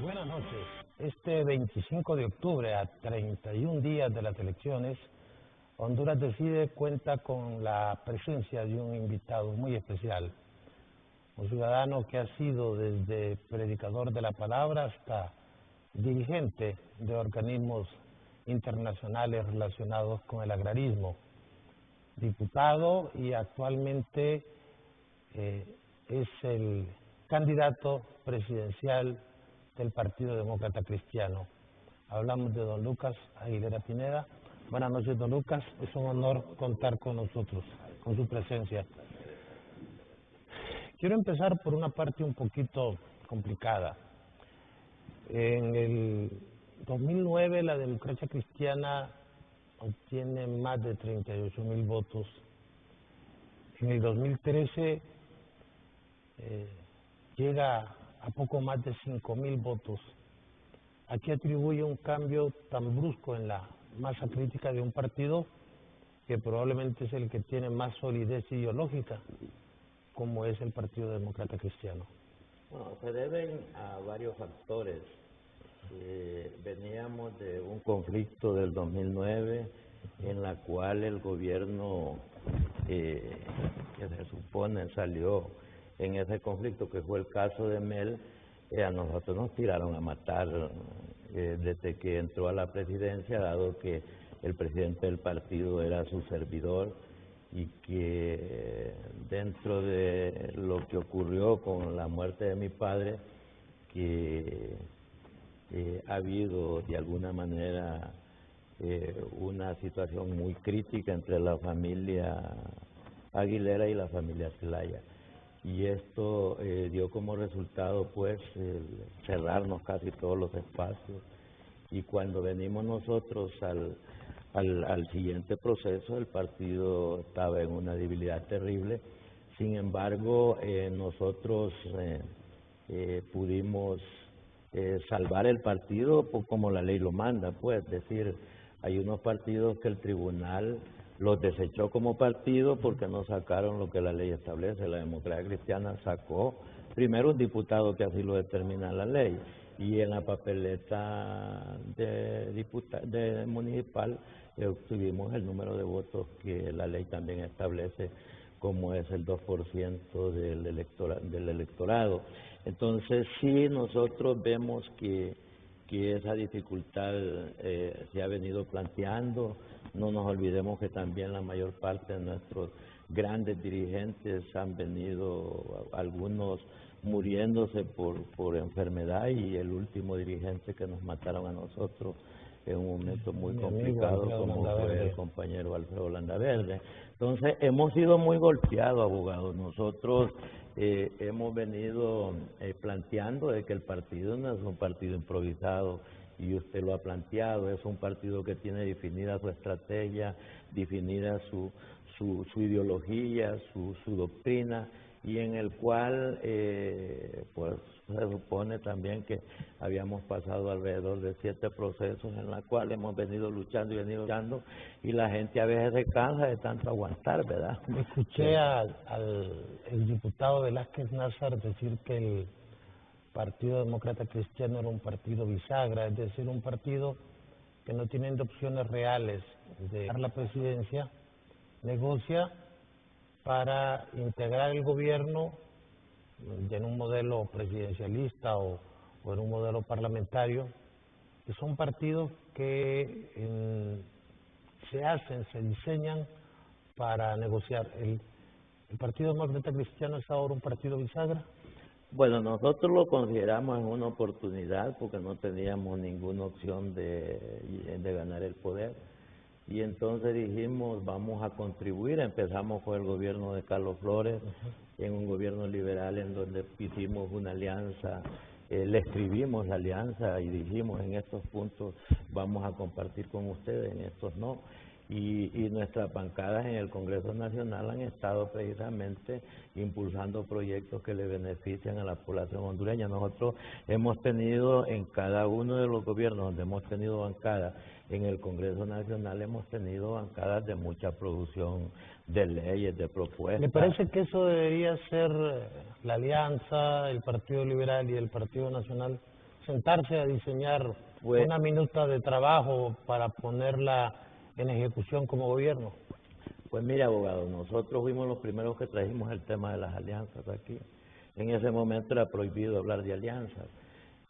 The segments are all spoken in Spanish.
Buenas noches. Este 25 de octubre, a 31 días de las elecciones, Honduras Decide cuenta con la presencia de un invitado muy especial, un ciudadano que ha sido desde predicador de la palabra hasta dirigente de organismos internacionales relacionados con el agrarismo, diputado y actualmente es el candidato presidencial del Partido Demócrata Cristiano. Hablamos de don Lucas Aguilera Pineda. Buenas noches, don Lucas. Es un honor contar con nosotros, con su presencia. Quiero empezar por una parte un poquito complicada. En el 2009 la democracia cristiana obtiene más de 38,000 votos. En el 2013 llega a poco más de 5,000 votos. ¿A qué atribuye un cambio tan brusco en la masa crítica de un partido que probablemente es el que tiene más solidez ideológica, como es el Partido Demócrata Cristiano? Bueno, se deben a varios factores. Veníamos de un conflicto del 2009 en la cual el gobierno que se supone salió en ese conflicto, que fue el caso de Mel. A nosotros nos tiraron a matar desde que entró a la presidencia, dado que el presidente del partido era su servidor, y que dentro de lo que ocurrió con la muerte de mi padre, que ha habido de alguna manera una situación muy crítica entre la familia Aguilera y la familia Zelaya. Y esto dio como resultado pues cerrarnos casi todos los espacios, y cuando venimos nosotros al siguiente proceso, el partido estaba en una debilidad terrible. Sin embargo, nosotros pudimos salvar el partido como la ley lo manda, pues, es decir, hay unos partidos que el tribunal los desechó como partido porque no sacaron lo que la ley establece. La Democracia Cristiana sacó primero un diputado que así lo determina la ley, y en la papeleta de municipal obtuvimos el número de votos que la ley también establece, como es el 2% del electorado. Entonces sí, nosotros vemos que esa dificultad se ha venido planteando. No nos olvidemos que también la mayor parte de nuestros grandes dirigentes han venido, algunos muriéndose por enfermedad, y el último dirigente que nos mataron a nosotros en un momento muy complicado, como fue el compañero Alfredo Landaverde. Entonces hemos sido muy golpeados, abogados. Nosotros hemos venido planteando de que el partido no es un partido improvisado, y usted lo ha planteado, es un partido que tiene definida su estrategia, definida su ideología, su doctrina, y en el cual pues se supone también que habíamos pasado alrededor de 7 procesos en los cuales hemos venido luchando, y la gente a veces se cansa de tanto aguantar, ¿verdad? Escuché al diputado Velázquez Nazar decir que el Partido Demócrata Cristiano era un partido bisagra, es decir, un partido que no tiene opciones reales de ganar la presidencia, negocia para integrar el gobierno en un modelo presidencialista o en un modelo parlamentario, que son partidos que se diseñan para negociar. ¿El Partido Demócrata Cristiano es ahora un partido bisagra? Bueno, nosotros lo consideramos una oportunidad porque no teníamos ninguna opción de ganar el poder, y entonces dijimos vamos a contribuir. Empezamos con el gobierno de Carlos Flores, en un gobierno liberal en donde hicimos una alianza, le escribimos la alianza y dijimos en estos puntos vamos a compartir con ustedes, en estos no. y nuestras bancadas en el Congreso Nacional han estado precisamente impulsando proyectos que le benefician a la población hondureña. Nosotros hemos tenido en cada uno de los gobiernos donde hemos tenido bancadas, en el Congreso Nacional hemos tenido bancadas de mucha producción de leyes, de propuestas. ¿Le parece que eso debería ser la Alianza, el Partido Liberal y el Partido Nacional, sentarse a diseñar una minuta de trabajo para ponerla en ejecución como gobierno? Pues mire, abogado, nosotros fuimos los primeros que trajimos el tema de las alianzas aquí. En ese momento era prohibido hablar de alianzas.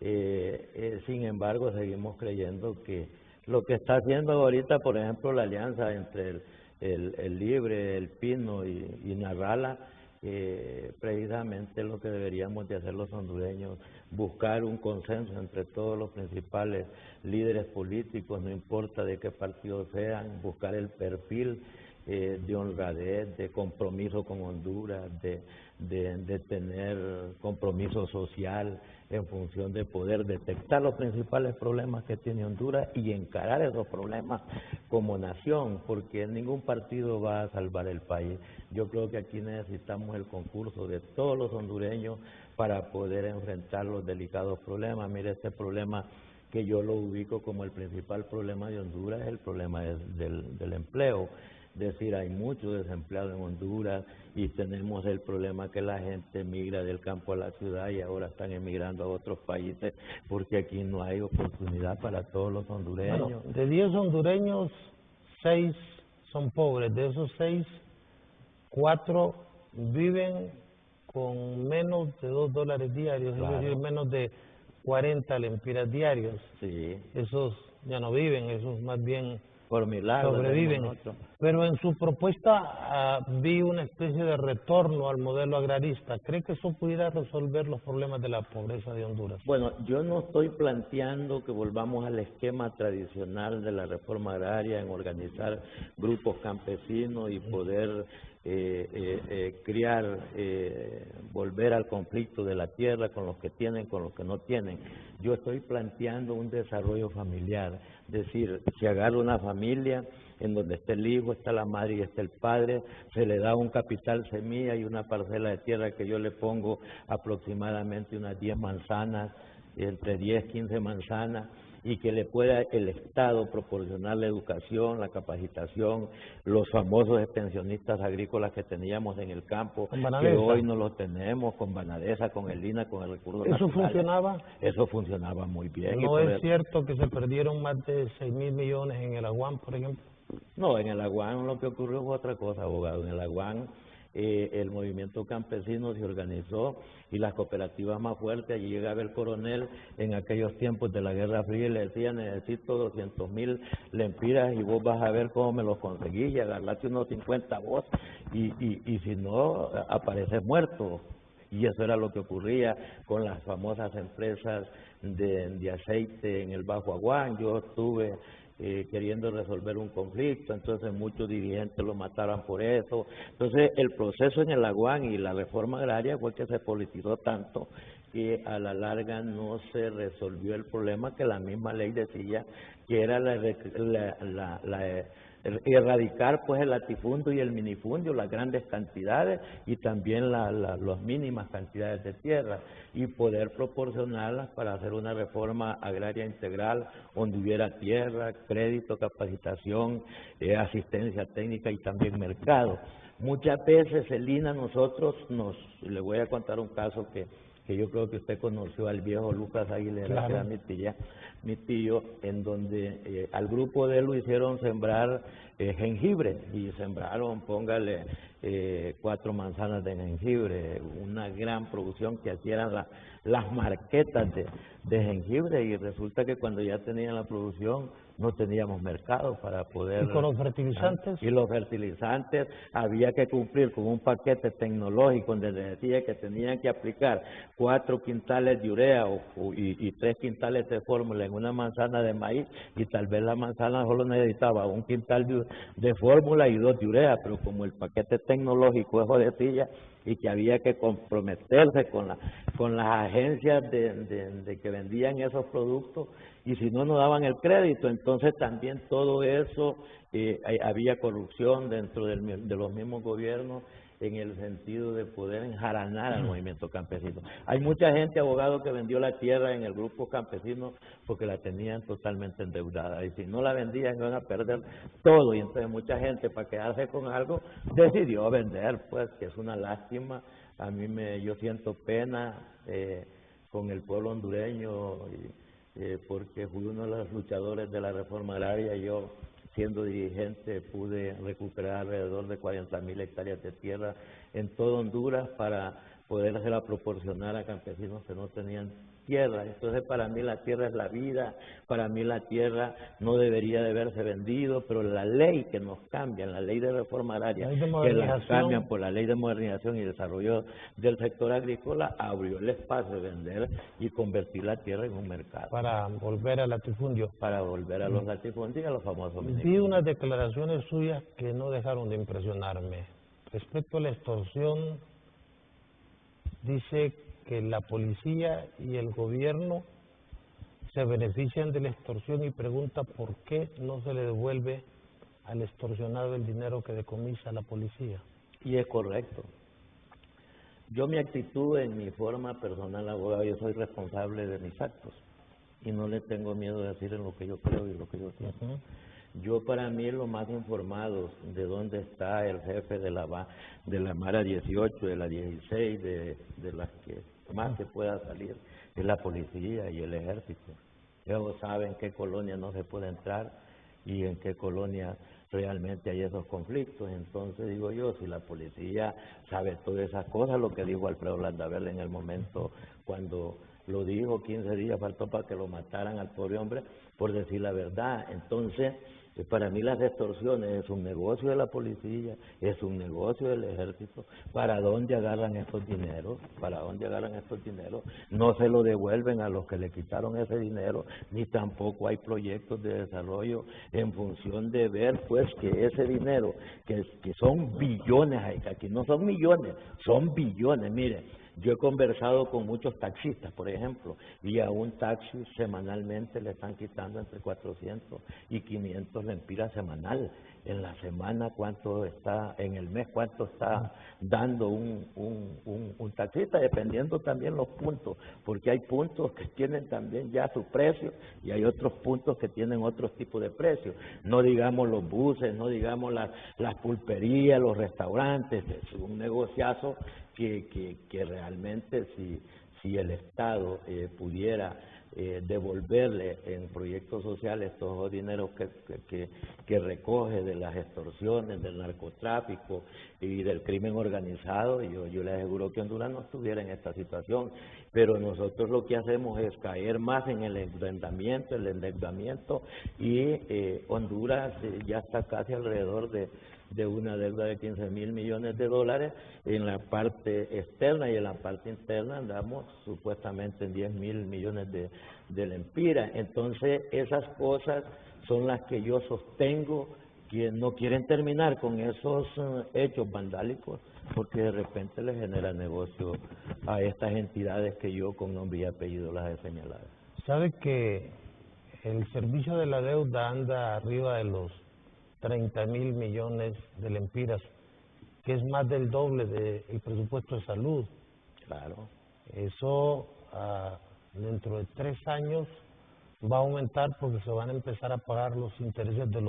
Sin embargo, seguimos creyendo que lo que está haciendo ahorita, por ejemplo, la alianza entre el Libre, el Pino y Narrala, precisamente lo que deberíamos de hacer los hondureños, buscar un consenso entre todos los principales líderes políticos, no importa de qué partido sean, buscar el perfil de honradez, de compromiso con Honduras, de tener compromiso social en función de poder detectar los principales problemas que tiene Honduras y encarar esos problemas como nación, porque ningún partido va a salvar el país. Yo creo que aquí necesitamos el concurso de todos los hondureños para poder enfrentar los delicados problemas. Mire, este problema que yo lo ubico como el principal problema de Honduras es el problema del empleo. Es decir, hay mucho desempleado en Honduras y tenemos el problema que la gente migra del campo a la ciudad y ahora están emigrando a otros países porque aquí no hay oportunidad para todos los hondureños. Bueno, de 10 hondureños, 6 son pobres. De esos 6, 4 viven con menos de $2 diarios, claro. Es decir, menos de 40 lempiras diarios. Sí. Esos ya no viven, esos más bien por milagro sobreviven. Pero en su propuesta vi una especie de retorno al modelo agrarista. ¿Cree que eso pudiera resolver los problemas de la pobreza de Honduras? Bueno, yo no estoy planteando que volvamos al esquema tradicional de la reforma agraria en organizar grupos campesinos y poder criar, volver al conflicto de la tierra con los que tienen, con los que no tienen. Yo estoy planteando un desarrollo familiar, es decir, se agarra una familia en donde está el hijo, está la madre y está el padre, se le da un capital semilla y una parcela de tierra que yo le pongo aproximadamente unas 10 manzanas, entre 10 y 15 manzanas, y que le pueda el Estado proporcionar la educación, la capacitación, los famosos extensionistas agrícolas que teníamos en el campo, que hoy no los tenemos, con Banadesa, con el INA, con el recurso nacional. ¿Eso funcionaba? Eso funcionaba muy bien. ¿No es cierto que se perdieron más de 6.000 millones en el Aguán, por ejemplo? No, en el Aguán lo que ocurrió fue otra cosa, abogado. En el Aguán el movimiento campesino se organizó y las cooperativas más fuertes. Allí llegaba el coronel en aquellos tiempos de la Guerra Fría y le decía: necesito 200.000 lempiras y vos vas a ver cómo me los conseguís y agarrate unos 50 vos y si no, apareces muerto. Y eso era lo que ocurría con las famosas empresas de aceite en el Bajo Aguán. Yo estuve queriendo resolver un conflicto, entonces muchos dirigentes lo mataron por eso. Entonces el proceso en el Aguán y la reforma agraria fue que se politizó tanto que a la larga no se resolvió el problema que la misma ley decía, que era erradicar pues el latifundio y el minifundio, las grandes cantidades y también las mínimas cantidades de tierra, y poder proporcionarlas para hacer una reforma agraria integral donde hubiera tierra, crédito, capacitación, asistencia técnica y también mercado. Muchas veces el INA nosotros le voy a contar un caso que yo creo que usted conoció, al viejo Lucas Aguilera, claro, que era mi tío, en donde al grupo de él lo hicieron sembrar jengibre, y sembraron, póngale, 4 manzanas de jengibre, una gran producción que hacían las marquetas de jengibre, y resulta que cuando ya tenían la producción no teníamos mercado para poder... ¿Y con los fertilizantes? Y los fertilizantes había que cumplir con un paquete tecnológico donde decía que tenían que aplicar 4 quintales de urea y 3 quintales de fórmula en una manzana de maíz, y tal vez la manzana solo necesitaba 1 quintal de fórmula y 2 de urea, pero como el paquete tecnológico eso decía, y que había que comprometerse con las agencias de que vendían esos productos, y si no, no daban el crédito. Entonces también todo eso, había corrupción dentro de los mismos gobiernos, en el sentido de poder enjaranar al movimiento campesino. Hay mucha gente, abogado, que vendió la tierra en el grupo campesino porque la tenían totalmente endeudada, y si no la vendían iban a perder todo, y entonces mucha gente, para quedarse con algo, decidió vender, pues, que es una lástima. Yo siento pena con el pueblo hondureño, porque fui uno de los luchadores de la reforma agraria. Yo, siendo dirigente, pude recuperar alrededor de 40,000 hectáreas de tierra en todo Honduras para podérsela proporcionar a campesinos que no tenían tierra. Entonces, para mí la tierra es la vida, para mí la tierra no debería de haberse vendido, pero la ley que nos cambia, la ley de reforma agraria, que la cambian por la ley de modernización y desarrollo del sector agrícola, abrió el espacio de vender y convertir la tierra en un mercado. Para volver al latifundio. Para volver a los latifundios y a los famosos ministros. Vi unas declaraciones suyas que no dejaron de impresionarme. Respecto a la extorsión, dice que la policía y el gobierno se benefician de la extorsión y pregunta por qué no se le devuelve al extorsionado el dinero que decomisa la policía. Y es correcto. Yo, mi actitud, en mi forma personal, abogado, yo soy responsable de mis actos y no le tengo miedo de decir en lo que yo creo y lo que yo siento. Yo, para mí, los más informados de dónde está el jefe de la Mara 18, de la 16, de las que más se pueda salir, es la policía y el ejército. Ellos saben en qué colonia no se puede entrar y en qué colonia realmente hay esos conflictos. Entonces, digo yo, si la policía sabe todas esas cosas, lo que dijo Alfredo Landaverde en el momento cuando lo dijo, 15 días faltó para que lo mataran al pobre hombre por decir la verdad. Entonces, para mí las extorsiones es un negocio de la policía, es un negocio del ejército. ¿Para dónde agarran estos dineros? ¿Para dónde agarran estos dineros? No se lo devuelven a los que le quitaron ese dinero, ni tampoco hay proyectos de desarrollo en función de ver, pues, que ese dinero, que son billones, aquí no son millones, son billones. Mire, yo he conversado con muchos taxistas, por ejemplo, y a un taxi semanalmente le están quitando entre 400 y 500 lempiras semanal. En la semana, ¿cuánto está? En el mes, ¿cuánto está dando un taxista? Dependiendo también los puntos, porque hay puntos que tienen también ya su precio y hay otros puntos que tienen otros tipos de precios. No digamos los buses, no digamos las pulperías, los restaurantes. Es un negociazo que realmente si el Estado pudiera devolverle en proyectos sociales todos los dineros que recoge de las extorsiones, del narcotráfico y del crimen organizado, yo le aseguro que Honduras no estuviera en esta situación. Pero nosotros lo que hacemos es caer más en el endeudamiento y Honduras ya está casi alrededor de una deuda de 15,000 millones de dólares en la parte externa, y en la parte interna andamos supuestamente en 10,000 millones de lempiras. Entonces, esas cosas son las que yo sostengo, que no quieren terminar con esos hechos vandálicos, porque de repente les genera negocio a estas entidades que yo con nombre y apellido las he señalado. ¿Sabe que el servicio de la deuda anda arriba de los 30,000 millones de lempiras, que es más del doble del presupuesto de salud? Claro. Eso dentro de 3 años va a aumentar porque se van a empezar a pagar los intereses de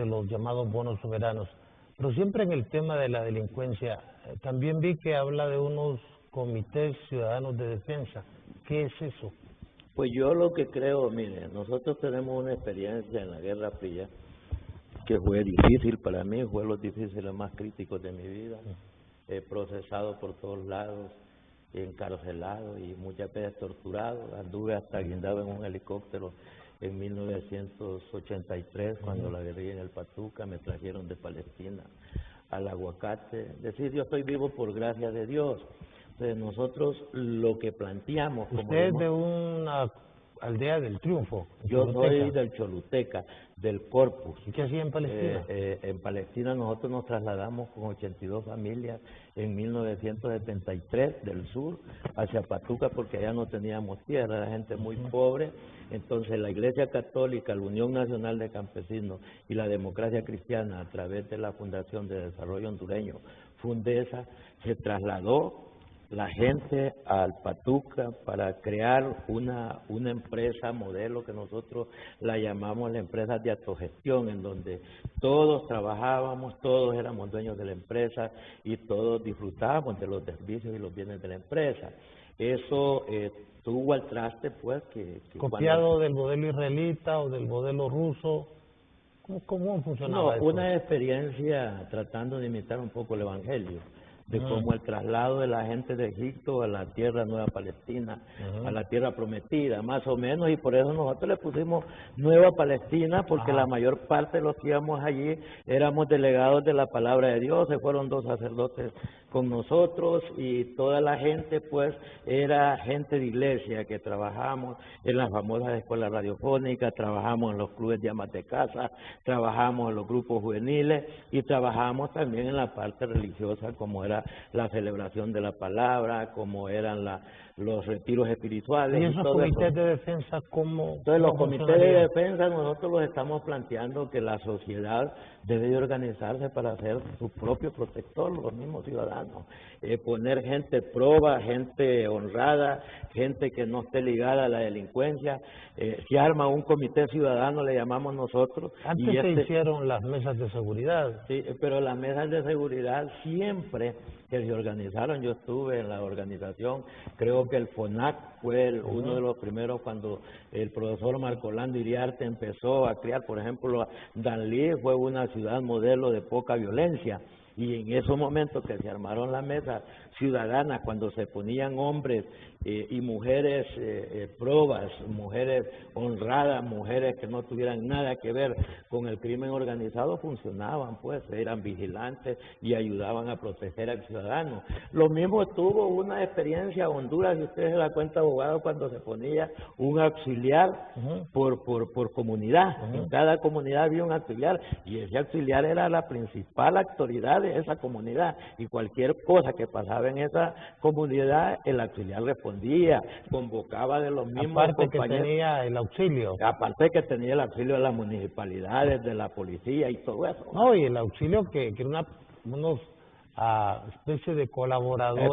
los llamados bonos soberanos. Pero siempre en el tema de la delincuencia, también vi que habla de unos comités ciudadanos de defensa. ¿Qué es eso? Pues yo lo que creo, mire, nosotros tenemos una experiencia en la Guerra Fría que fue difícil para mí, fue los difíciles más críticos de mi vida. He procesado por todos lados, encarcelado y muchas veces torturado. Anduve hasta guindado en un helicóptero en 1983, cuando la guerrilla en el Patuca, me trajeron de Palestina al Aguacate. Es decir, yo estoy vivo por gracia de Dios. Entonces, nosotros lo que planteamos... Usted es de una Aldea del Triunfo. Yo soy del Choluteca, del Corpus. ¿Y qué hacía en Palestina? En Palestina nosotros nos trasladamos con 82 familias en 1973 del sur hacia Patuca porque allá no teníamos tierra, era gente muy pobre. Entonces la Iglesia Católica, la Unión Nacional de Campesinos y la Democracia Cristiana a través de la Fundación de Desarrollo Hondureño, Fundesa, se trasladó la gente al Patuca para crear una empresa modelo que nosotros la llamamos la empresa de autogestión, en donde todos trabajábamos, todos éramos dueños de la empresa y todos disfrutábamos de los servicios y los bienes de la empresa. Eso tuvo al traste, pues, que ¿Copiado del modelo israelita o del modelo ruso? ¿Cómo funcionaba eso? Una experiencia tratando de imitar un poco el Evangelio, de cómo el traslado de la gente de Egipto a la tierra Nueva Palestina, a la tierra prometida, más o menos, y por eso nosotros le pusimos Nueva Palestina, porque la mayor parte de los que íbamos allí éramos delegados de la palabra de Dios, se fueron 2 sacerdotes con nosotros y toda la gente pues era gente de iglesia que trabajamos en las famosas escuelas radiofónicas, trabajamos en los clubes de amas de casa, trabajamos en los grupos juveniles y trabajamos también en la parte religiosa como era la celebración de la palabra, como eran los retiros espirituales. ¿Y esos comités de defensa cómo? Entonces los comités de defensa nosotros los estamos planteando que la sociedad debe de organizarse para ser su propio protector, los mismos ciudadanos. Poner gente proba, gente honrada, gente que no esté ligada a la delincuencia. Se arma un comité ciudadano, le llamamos nosotros. Antes se hicieron las mesas de seguridad. Sí, pero las mesas de seguridad siempre que se organizaron, yo estuve en la organización, creo que el FONAC fue uno de los primeros cuando el profesor Marco Orlando Iriarte empezó a crear, por ejemplo, Danlí fue una ciudad modelo de poca violencia. Y en esos momentos que se armaron las mesas ciudadanas, cuando se ponían hombres y mujeres probas, mujeres honradas, mujeres que no tuvieran nada que ver con el crimen organizado, funcionaban, pues, eran vigilantes y ayudaban a proteger al ciudadano. Lo mismo tuvo una experiencia Honduras, si usted se da cuenta, abogado, cuando se ponía un auxiliar por comunidad. En cada comunidad había un auxiliar y ese auxiliar era la principal autoridad de esa comunidad y cualquier cosa que pasaba en esa comunidad, el auxiliar respondía, convocaba de los mismos aparte compañeros. Que tenía el auxilio. Aparte que tenía el auxilio de las municipalidades, de la policía y todo eso. No, y el auxilio que era unos especie de colaboradores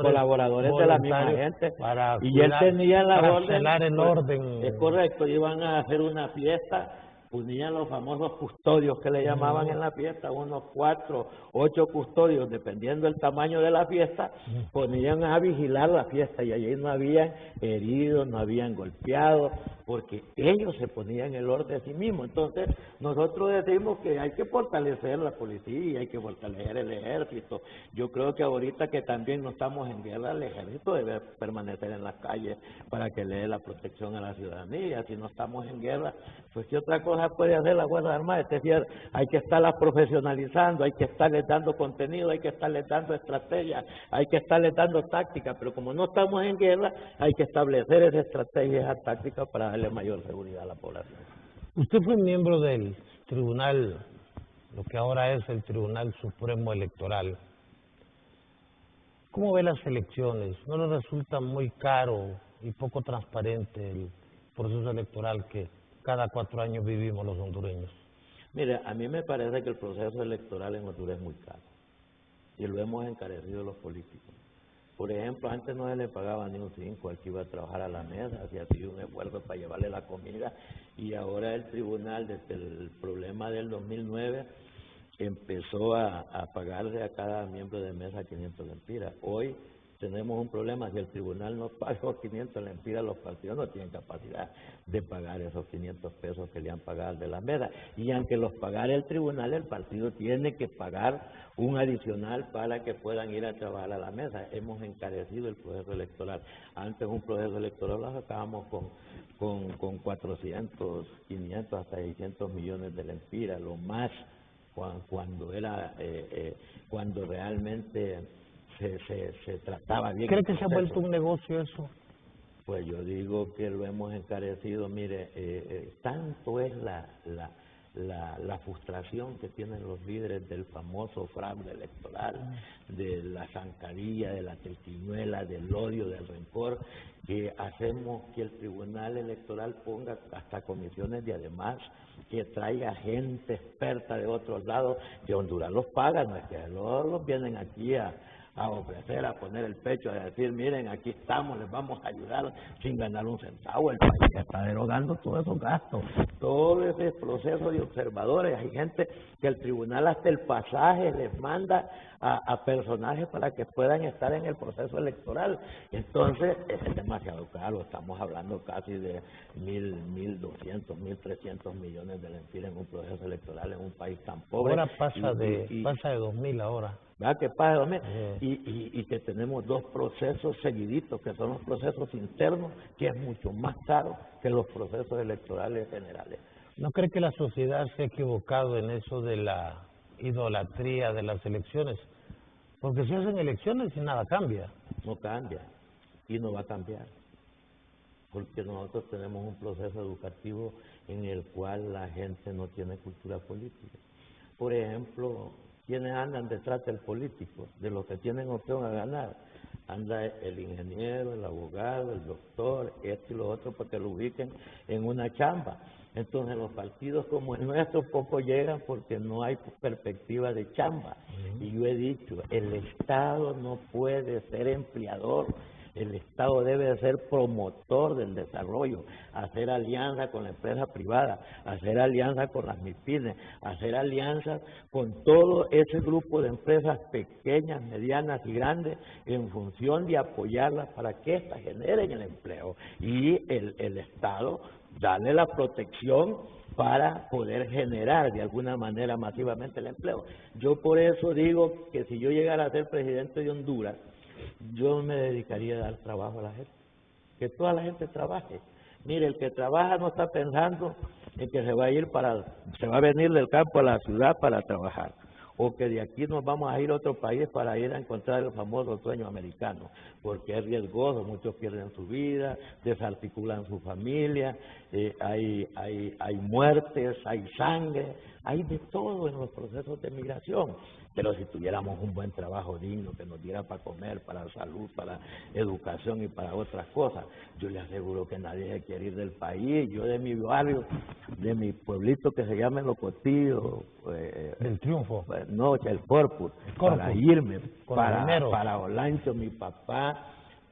de la misma gente. Para y cuidar, él tenía la para orden. el orden. Es correcto, iban a hacer una fiesta. Ponían los famosos custodios que le llamaban en la fiesta, unos 4, 8 custodios, dependiendo del tamaño de la fiesta, ponían a vigilar la fiesta y allí no habían heridos, no habían golpeados, porque ellos se ponían el orden de sí mismos. Entonces, nosotros decimos que hay que fortalecer la policía, hay que fortalecer el ejército. Yo creo que ahorita que también no estamos en guerra, el ejército debe permanecer en las calles para que le dé la protección a la ciudadanía. Si no estamos en guerra, pues ¿qué otra cosa puede hacer la Fuerza Armada? Es decir, hay que estarlas profesionalizando, hay que estarles dando contenido, hay que estarles dando estrategias, hay que estarles dando tácticas, pero como no estamos en guerra, hay que establecer esas estrategias, esas tácticas para darle mayor seguridad a la población. Usted fue miembro del Tribunal, lo que ahora es el Tribunal Supremo Electoral. ¿Cómo ve las elecciones? ¿No le resulta muy caro y poco transparente el proceso electoral que cada 4 años vivimos los hondureños? Mire, a mí me parece que el proceso electoral en Honduras es muy caro y lo hemos encarecido los políticos. Por ejemplo, antes no se le pagaba ni un 5 al que iba a trabajar a la mesa, hacía un esfuerzo para llevarle la comida, y ahora el tribunal, desde el problema del 2009, empezó a pagarle a cada miembro de mesa 500 lempiras. Hoy tenemos un problema: si el tribunal no paga los 500 lempiras, los partidos no tienen capacidad de pagar esos 500 pesos que le han pagado de la mesa. Y aunque los pagara el tribunal, el partido tiene que pagar un adicional para que puedan ir a trabajar a la mesa. Hemos encarecido el proceso electoral. Antes un proceso electoral lo sacábamos con 400, 500, hasta 600 millones de lempiras, lo más cuando realmente se trataba bien. ¿Cree que se ha vuelto un negocio eso? Pues yo digo que lo hemos encarecido, mire, tanto es la frustración que tienen los líderes del famoso fraude electoral, de la zancadilla, de la triquiñuela, del odio, del rencor, que hacemos que el Tribunal Electoral ponga hasta comisiones de además, que traiga gente experta de otros lados, que Honduras los paga, no es que los vienen aquí a ofrecer, a poner el pecho, a decir, miren, aquí estamos, les vamos a ayudar sin ganar un centavo. El país está derogando todos esos gastos, todo ese proceso de observadores. Hay gente que el tribunal hasta el pasaje les manda a personajes para que puedan estar en el proceso electoral. Entonces, es demasiado caro, estamos hablando casi de 1.200, 1.300 millones de lempiras en un proceso electoral en un país tan pobre. Ahora pasa de 2.000 ahora. ¿Verdad que pasa 2.000? Y que tenemos dos procesos seguiditos, que son los procesos internos, que es mucho más caro que los procesos electorales generales. ¿No cree que la sociedad se ha equivocado en eso de la idolatría de las elecciones? Porque se hacen elecciones y nada cambia. No cambia, y no va a cambiar, porque nosotros tenemos un proceso educativo en el cual la gente no tiene cultura política. Por ejemplo, ¿quiénes andan detrás del político? De los que tienen opción a ganar. Anda el ingeniero, el abogado, el doctor, esto y lo otro, para que lo ubiquen en una chamba. Entonces los partidos como el nuestro poco llegan porque no hay perspectiva de chamba. Y yo he dicho, el Estado no puede ser empleador. El Estado debe de ser promotor del desarrollo, hacer alianza con la empresa privada, hacer alianza con las MIPYMES, hacer alianzas con todo ese grupo de empresas pequeñas, medianas y grandes en función de apoyarlas para que éstas generen el empleo. Y el Estado darle la protección para poder generar de alguna manera masivamente el empleo. Yo por eso digo que si yo llegara a ser presidente de Honduras, yo me dedicaría a dar trabajo a la gente, que toda la gente trabaje. Mire, el que trabaja no está pensando en que se va a venir del campo a la ciudad para trabajar, o que de aquí nos vamos a ir a otro país para ir a encontrar el famoso sueño americano, porque es riesgoso, muchos pierden su vida, desarticulan su familia, hay muertes, hay sangre, hay de todo en los procesos de migración. Pero si tuviéramos un buen trabajo digno que nos diera para comer, para salud, para educación y para otras cosas, yo le aseguro que nadie se quiere ir del país. Yo de mi barrio, de mi pueblito que se llama El Ocotillo, El Triunfo, no, el Corpus, para irme, para Olancho. Mi papá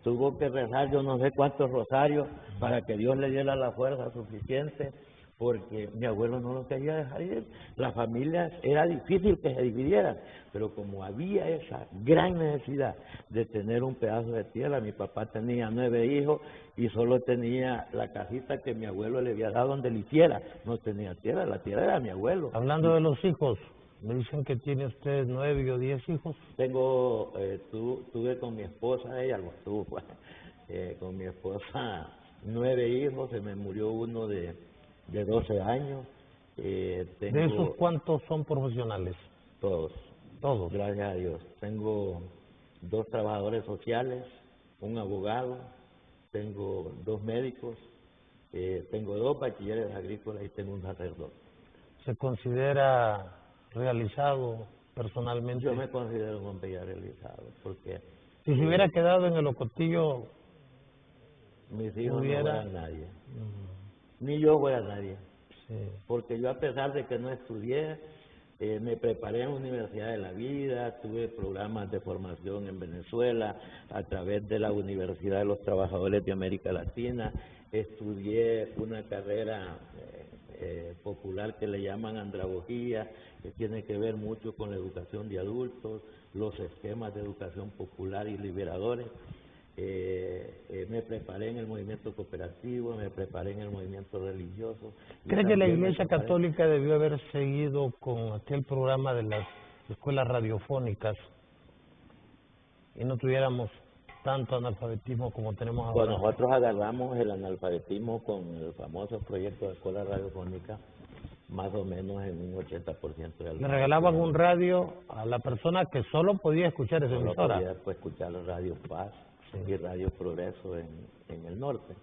tuvo que rezar yo no sé cuántos rosarios para que Dios le diera la fuerza suficiente, porque mi abuelo no lo quería dejar ir. Las familias, era difícil que se dividieran, pero como había esa gran necesidad de tener un pedazo de tierra, mi papá tenía 9 hijos y solo tenía la casita que mi abuelo le había dado donde le hiciera. No tenía tierra, la tierra era de mi abuelo. Hablando de los hijos, me dicen que tiene usted 9 o 10 hijos. Tengo, tuve con mi esposa, ella los tuvo, con mi esposa 9 hijos, se me murió uno de 12 años. ¿De esos cuántos son profesionales? Todos. Todos. Gracias a Dios. Tengo 2 trabajadores sociales, un abogado, tengo 2 médicos, tengo 2 bachilleres agrícolas y tengo un sacerdote. ¿Se considera realizado personalmente? Yo me considero un hombre ya realizado, porque... Si se hubiera quedado en El Ocotillo... Mis hijos no fueran nadie. Ni yo fuera nadie. Sí. Porque yo, a pesar de que no estudié, me preparé en la Universidad de la Vida, tuve programas de formación en Venezuela a través de la Universidad de los Trabajadores de América Latina, estudié una carrera popular que le llaman andragogía, que tiene que ver mucho con la educación de adultos, los esquemas de educación popular y liberadores. Me preparé en el movimiento cooperativo, me preparé en el movimiento religioso. ¿Cree que la Iglesia Católica debió haber seguido con aquel programa de las escuelas radiofónicas y no tuviéramos tanto analfabetismo como tenemos ahora? Bueno, nosotros agarramos el analfabetismo con el famoso proyecto de escuela radiofónica, más o menos en un 80%. Le regalaban un radio a la persona que solo podía escuchar esa emisora. Solo podía escuchar los radios Paz. y Radio Progreso en el norte.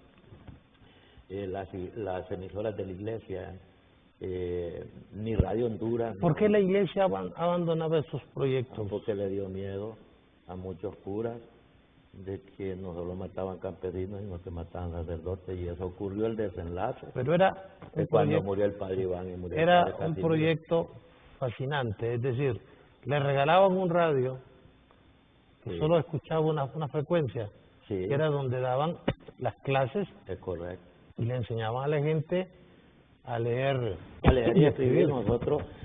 Las emisoras de la iglesia, ni Radio Honduras. ¿Por qué la iglesia abandonaba esos proyectos? Porque le dio miedo a muchos curas de que no solo mataban campesinos, sino que mataban sacerdotes, y eso ocurrió el desenlace. Pero era cuando murió el padre Iván y murió era el padre un proyecto fascinante, es decir, le regalaban un radio que sí. solo escuchaba una frecuencia, sí. que era donde daban las clases. Es correcto. Y le enseñaban a la gente a leer y escribir.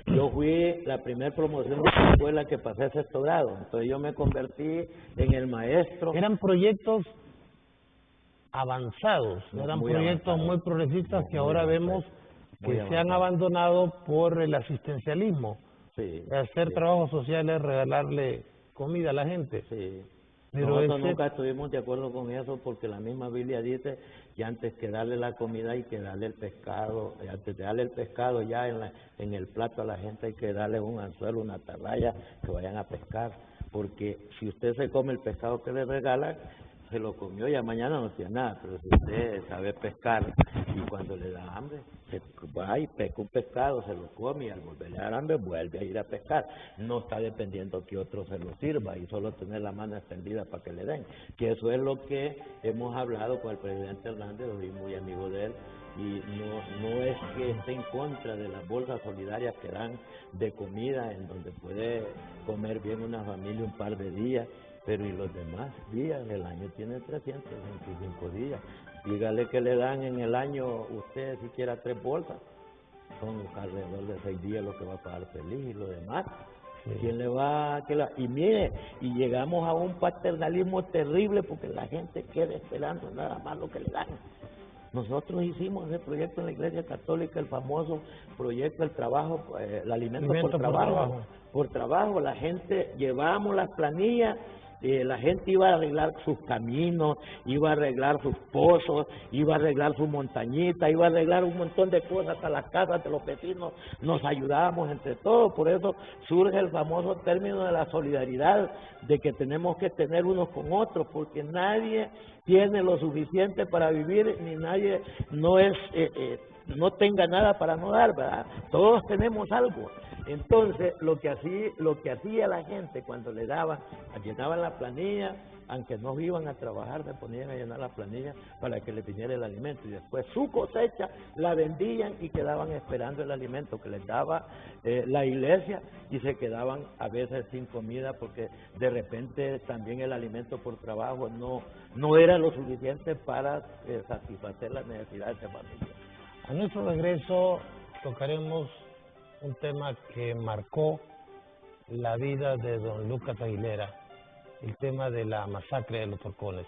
Yo fui la primera promoción de la escuela que pasé sexto grado, entonces yo me convertí en el maestro. Eran proyectos avanzados, eran proyectos muy progresistas que ahora vemos que se han abandonado por el asistencialismo, hacer trabajos sociales, regalarle comida a la gente. Sí. Pero nosotros nunca estuvimos de acuerdo con eso, porque la misma Biblia dice que antes que darle la comida hay que darle el pescado, y antes de darle el pescado ya en el plato a la gente hay que darle un anzuelo, una atarraya, que vayan a pescar, porque si usted se come el pescado que le regalan, se lo comió y mañana no tiene nada, pero si usted sabe pescar y cuando le da hambre, se va y pesca un pescado, se lo come y al volverle a dar hambre vuelve a ir a pescar. No está dependiendo que otro se lo sirva y solo tener la mano extendida para que le den. Que eso es lo que hemos hablado con el presidente Hernández, lo vi muy amigo de él, y no es que esté en contra de las bolsas solidarias que dan de comida, en donde puede comer bien una familia un par de días, pero y los demás días, el año tiene 325 días, dígale que le dan en el año usted siquiera 3 bolsas, son alrededor de 6 días lo que va a pagar feliz, y lo demás, ¿quién le va? Y mire, y llegamos a un paternalismo terrible, porque la gente queda esperando nada más lo que le dan. Nosotros hicimos ese proyecto en la Iglesia Católica, el famoso proyecto del trabajo, el alimento por trabajo. Por trabajo, la gente, llevábamos las planillas, la gente iba a arreglar sus caminos, iba a arreglar sus pozos, iba a arreglar su montañita, iba a arreglar un montón de cosas a las casas de los vecinos, nos ayudábamos entre todos. Por eso surge el famoso término de la solidaridad, de que tenemos que tener unos con otros, porque nadie tiene lo suficiente para vivir, ni nadie no tenga nada para no dar, ¿verdad? Todos tenemos algo. Entonces, lo que hacía la gente cuando le daban, llenaban la planilla, aunque no iban a trabajar, se ponían a llenar la planilla para que le viniera el alimento, y después su cosecha la vendían y quedaban esperando el alimento que les daba la iglesia, y se quedaban a veces sin comida, porque de repente también el alimento por trabajo no era lo suficiente para satisfacer las necesidades de familia. A nuestro regreso tocaremos un tema que marcó la vida de don Lucas Aguilera, el tema de la masacre de los Torcones.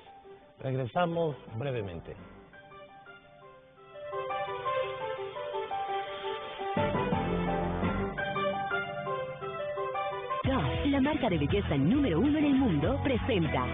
Regresamos brevemente. Dove, la marca de belleza número 1 en el mundo, presenta: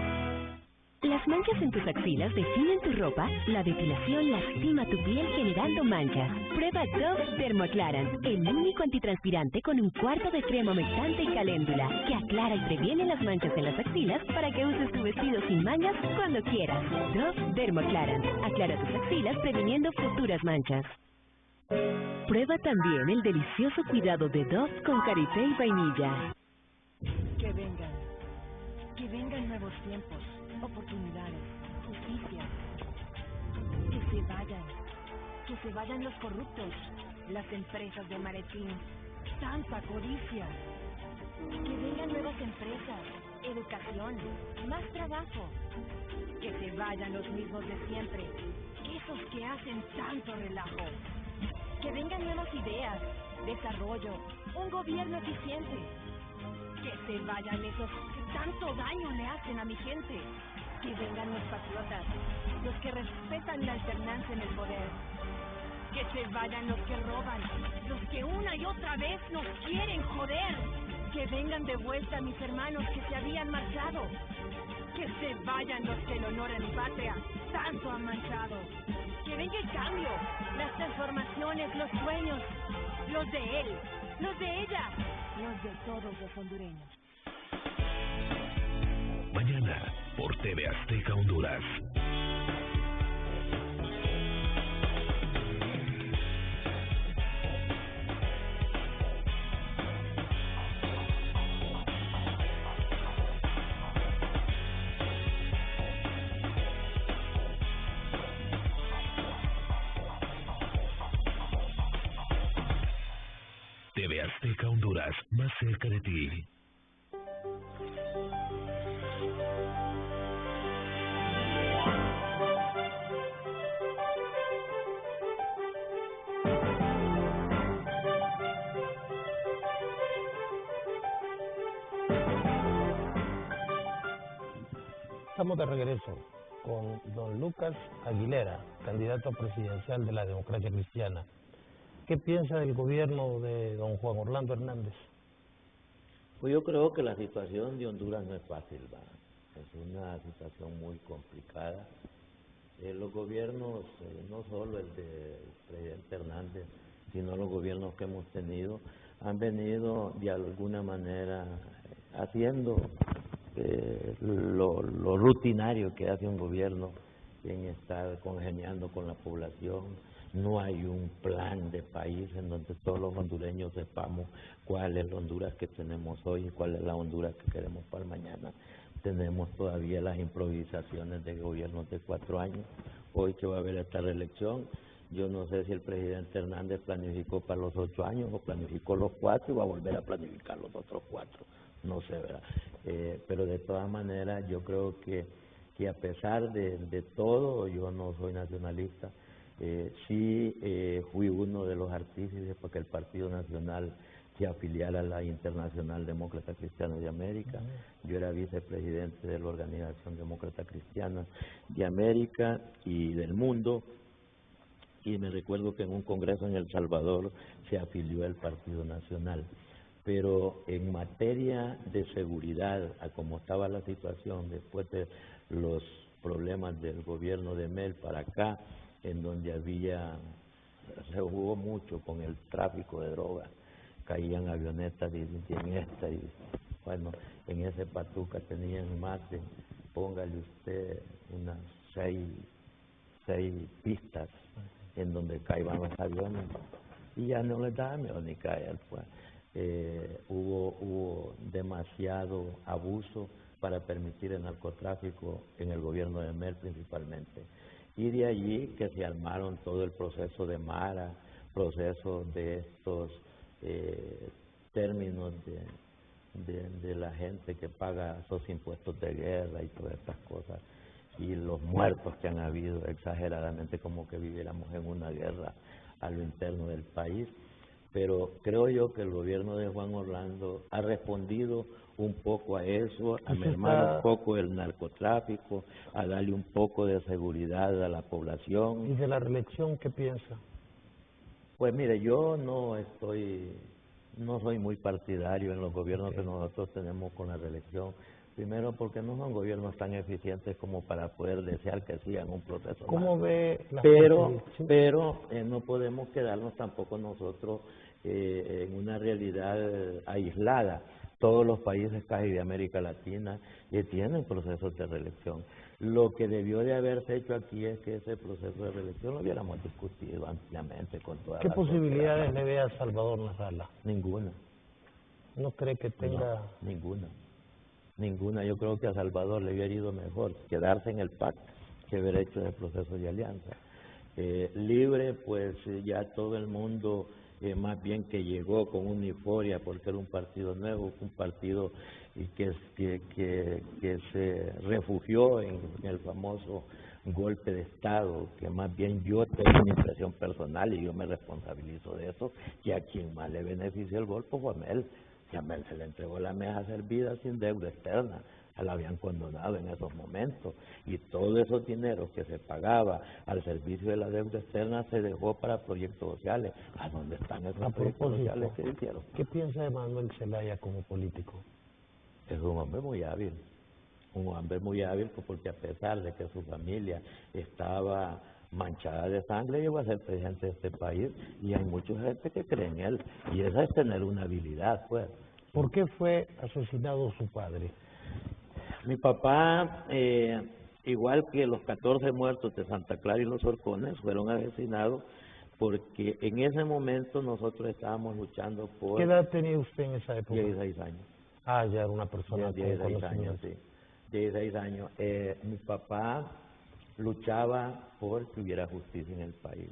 las manchas en tus axilas definen tu ropa, la depilación lastima tu piel generando manchas. Prueba Dove Dermoclaran, el único antitranspirante con un cuarto de crema humectante y caléndula, que aclara y previene las manchas en las axilas para que uses tu vestido sin manchas cuando quieras. Dove Dermoclaran, aclara tus axilas previniendo futuras manchas. Prueba también el delicioso cuidado de Dove con karité y vainilla. Que vengan nuevos tiempos, oportunidades, justicia. Que se vayan los corruptos, las empresas de Maretín, tanta codicia. Que vengan nuevas empresas, educación, más trabajo. Que se vayan los mismos de siempre, esos que hacen tanto relajo. Que vengan nuevas ideas, desarrollo, un gobierno eficiente. Que se vayan esos que tanto daño le hacen a mi gente. Que vengan los patriotas, los que respetan la alternancia en el poder. Que se vayan los que roban, los que una y otra vez nos quieren joder. Que vengan de vuelta mis hermanos que se habían marchado. Que se vayan los que el honor a mi patria tanto han manchado. Que venga el cambio, las transformaciones, los sueños, los de él, los de ella, los de todos los hondureños. Mañana por TV Azteca Honduras. TV Azteca Honduras, más cerca de ti. Estamos de regreso con don Lucas Aguilera, candidato presidencial de la Democracia Cristiana. ¿Qué piensa del gobierno de don Juan Orlando Hernández? Pues yo creo que la situación de Honduras no es fácil, ¿va? Es una situación muy complicada. Los gobiernos, no solo el del presidente Hernández, sino los gobiernos que hemos tenido, han venido de alguna manera haciendo lo rutinario que hace un gobierno, en estar congeniando con la población. No hay un plan de país en donde todos los hondureños sepamos cuál es la Honduras que tenemos hoy y cuál es la Honduras que queremos para mañana. Tenemos todavía las improvisaciones de gobiernos de 4 años. Hoy que va a haber esta reelección, yo no sé si el presidente Hernández planificó para los 8 años o planificó los 4 y va a volver a planificar los otros 4. No sé, ¿verdad? Pero de todas maneras yo creo que a pesar de todo, yo no soy nacionalista, sí fui uno de los artífices para que el Partido Nacional se afiliara a la Internacional Demócrata Cristiana de América. Yo era vicepresidente de la Organización Demócrata Cristiana de América y del mundo, y me recuerdo que en un congreso en El Salvador se afilió al Partido Nacional. Pero en materia de seguridad, a como estaba la situación después de los problemas del gobierno de Mel para acá, en donde se jugó mucho con el tráfico de drogas, caían avionetas y en esta, y bueno, en ese Patuca tenían más de, póngale usted, unas 6 pistas en donde caían los aviones, y ya no les daba miedo ni caer, pues. Hubo demasiado abuso para permitir el narcotráfico en el gobierno de Mel principalmente. Y de allí que se armaron todo el proceso de Mara, proceso de estos términos de la gente que paga esos impuestos de guerra y todas estas cosas, y los muertos que han habido exageradamente, como que viviéramos en una guerra a lo interno del país. Pero creo yo que el gobierno de Juan Orlando ha respondido un poco a eso, a mermar un poco el narcotráfico, a darle un poco de seguridad a la población. ¿Y de la reelección qué piensa? Pues mire, yo no soy muy partidario en los gobiernos que nosotros tenemos con la reelección. Primero porque no son gobiernos tan eficientes como para poder desear que sigan un proceso. ¿Cómo ve la pero no podemos quedarnos tampoco nosotros en una realidad aislada. Todos los países casi de América Latina tienen procesos de reelección. Lo que debió de haberse hecho aquí es que ese proceso de reelección lo hubiéramos discutido ampliamente con todas las ¿Qué posibilidades le ve a Salvador Narrala? Ninguna. ¿No cree que tenga...? No, ninguna. Yo creo que a Salvador le hubiera ido mejor quedarse en el PAC que haber hecho el proceso de alianza. Libre, pues ya todo el mundo, más bien que llegó con una euforia porque era un partido nuevo, un partido que se refugió en el famoso golpe de Estado, que más bien yo tengo una impresión personal y yo me responsabilizo de eso, que a quien más le benefició el golpe fue a Mel. Y a Mel se le entregó la mesa servida sin deuda externa, la habían condonado en esos momentos, y todos esos dineros que se pagaba al servicio de la deuda externa se dejó para proyectos sociales. ¿A dónde están esos proyectos sociales que hicieron? ¿Qué piensa de Manuel Zelaya como político? Es un hombre muy hábil, porque a pesar de que su familia estaba manchada de sangre, llegó a ser presidente de este país, y hay mucha gente que cree en él, y esa es tener una habilidad, pues. ¿Por qué fue asesinado su padre? Mi papá, igual que los 14 muertos de Santa Clara y los Horcones, fueron asesinados porque en ese momento nosotros estábamos luchando por... ¿Qué edad tenía usted en esa época? 16 años. Ah, ya era una persona con 16 años, conocimiento. sí. 16 años. Mi papá luchaba por que hubiera justicia en el país,